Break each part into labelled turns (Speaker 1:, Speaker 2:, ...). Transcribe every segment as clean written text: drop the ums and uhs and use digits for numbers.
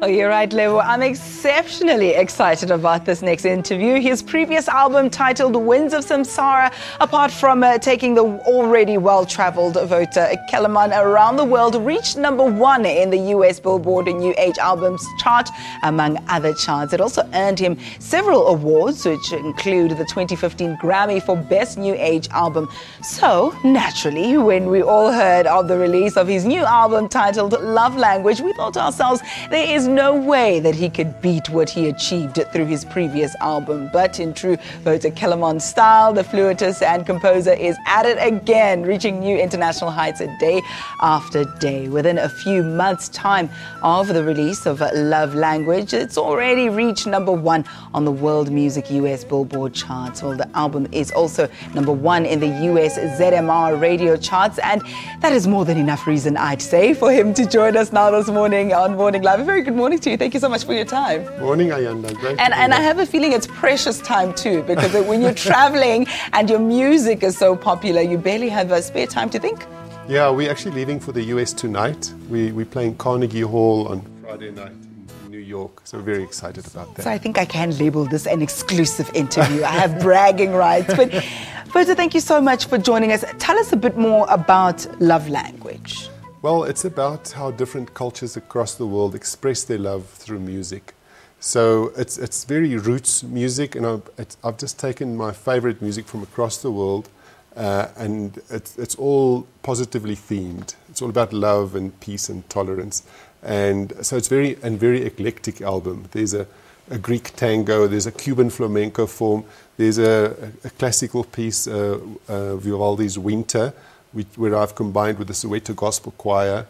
Speaker 1: Oh, you're right, Lebo. I'm exceptionally excited about this next interview. His previous album, titled Winds of Samsara, apart from taking the already well-traveled Wouter Kellerman around the world, reached #1 in the US Billboard New Age Albums chart, among other charts. It also earned him several awards, which include the 2015 Grammy for Best New Age Album. So, naturally, when we all heard of the release of his new album titled Love Language, we thought to ourselves, there is no way that he could beat what he achieved through his previous album. But in true Wouter Kellerman style, the flautist and composer is at it again, reaching new international heights day after day. Within a few months' time of the release of Love Language, it's already reached #1 on the World Music US Billboard charts. Well, the album is also #1 in the US ZMR Radio Charts, and that is more than enough reason, I'd say, for him to join us now this morning on Morning Live. A very good morning to you. Thank you so much for your time.
Speaker 2: Morning, Ayanda. Great.
Speaker 1: And I have a feeling it's precious time too, because when you're traveling and your music is so popular, you barely have a spare time to think.
Speaker 2: Yeah, we're actually leaving for the US tonight. We're playing Carnegie Hall on Friday night in New York, so we're very excited about that.
Speaker 1: So I think I can label this an exclusive interview. I have bragging rights. But Wouter, thank you so much for joining us. Tell us a bit more about Love Language.
Speaker 2: Well, it's about how different cultures across the world express their love through music. So it's very roots music, and I've just taken my favorite music from across the world, and it's all positively themed. It's all about love and peace and tolerance, and so it's very eclectic album. There's a Greek tango, there's a Cuban flamenco form, there's a classical piece, Vivaldi's Winter, where I've combined with the Soweto Gospel Choir,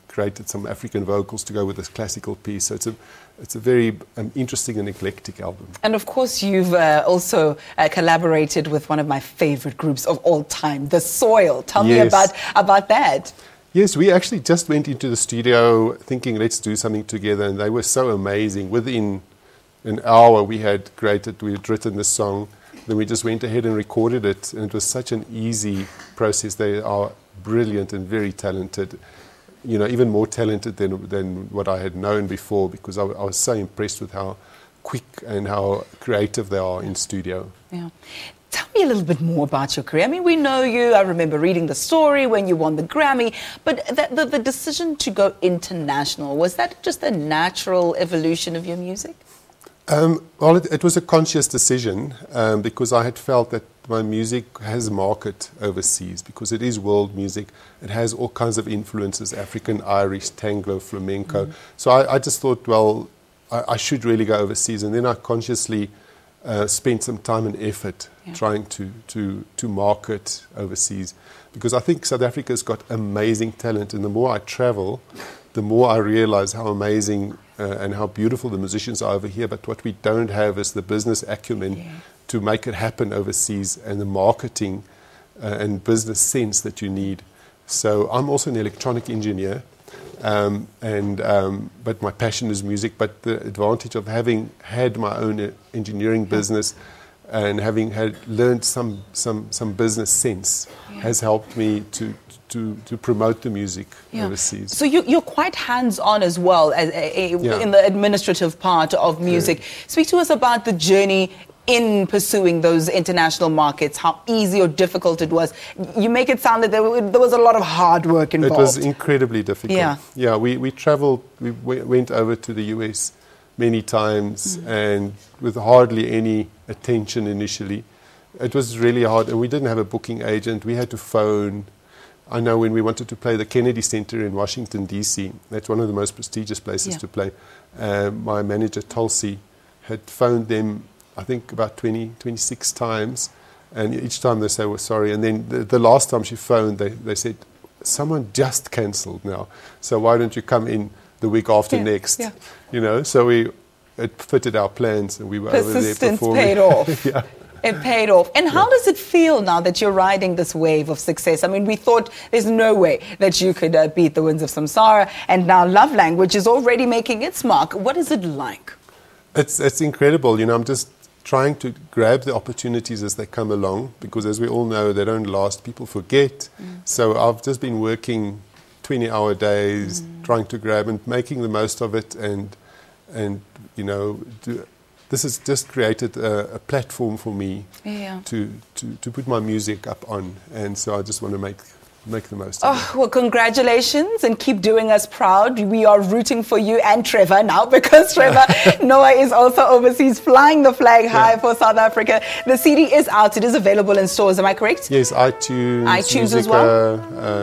Speaker 2: created some African vocals to go with this classical piece. So it's a very interesting and eclectic album.
Speaker 1: And of course, you've also collaborated with one of my favorite groups of all time, The Soil. Tell me about that.
Speaker 2: Yes, we actually just went into the studio thinking, let's do something together, and they were so amazing. Within an hour, we had written the song. Then we just went ahead and recorded it, and it was such an easy process. They are brilliant and very talented, you know, even more talented than what I had known before, because I was so impressed with how quick and how creative they are in studio.
Speaker 1: Yeah. Tell me a little bit more about your career. I mean, we know you. I remember reading the story when you won the Grammy, but the decision to go international, was that just a natural evolution of your music?
Speaker 2: Well, it was a conscious decision because I had felt that my music has a market overseas, because it is world music. It has all kinds of influences, African, Irish, tango, flamenco. So I just thought, well, I should really go overseas. And then I consciously spent some time and effort trying to market overseas, because I think South Africa's got amazing talent. And the more I travel, the more I realize how amazing and how beautiful the musicians are over here. But what we don't have is the business acumen to make it happen overseas, and the marketing and business sense that you need. So I'm also an electronic engineer, but my passion is music. But the advantage of having had my own engineering business and having learned some business sense has helped me to promote the music overseas.
Speaker 1: So you're quite hands-on as well in the administrative part of music. Yeah. Speak to us about the journey in pursuing those international markets, how easy or difficult it was. You make it sound that there was a lot of hard work involved.
Speaker 2: It was incredibly difficult. Yeah, we traveled, we went over to the US many times, and with hardly any attention initially. It was really hard, and we didn't have a booking agent. We had to phone. I know when we wanted to play the Kennedy Center in Washington, D.C., that's one of the most prestigious places to play. My manager, Tulsi, had phoned them, I think, about 26 times, and each time they say, well, sorry. And then the last time she phoned, they said, someone just cancelled now, so why don't you come in the week after next? Yeah. You know, so it fitted our plans, and we were over there performing.
Speaker 1: Persistence paid off. It paid off. And how does it feel now that you're riding this wave of success? I mean, we thought there's no way that you could beat the Winds of Samsara, and now Love Language is already making its mark. What is it like?
Speaker 2: It's incredible. You know, I'm just trying to grab the opportunities as they come along, because as we all know, they don't last. People forget. So I've just been working 20-hour days, trying to grab and making the most of it, and you know, this has just created a platform for me to put my music up on, and so I just want to make the most of it.
Speaker 1: Well, congratulations, and keep doing us proud. We are rooting for you and Trevor now, because Trevor Noah is also overseas flying the flag high for South Africa. The CD is out. It is available in stores. Am I correct?
Speaker 2: Yes, iTunes
Speaker 1: Music,
Speaker 2: as
Speaker 1: well.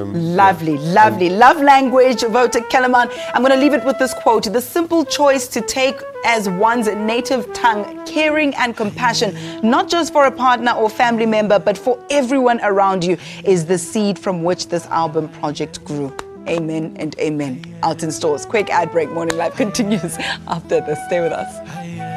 Speaker 1: Lovely. Love language, Wouter Kellerman. I'm going to leave it with this quote: "The simple choice to take as one's native tongue, caring and compassion, not just for a partner or family member, but for everyone around you, is the seed from which this album project grew." Amen and amen. Out in stores. Quick ad break. Morning Live continues after this. Stay with us.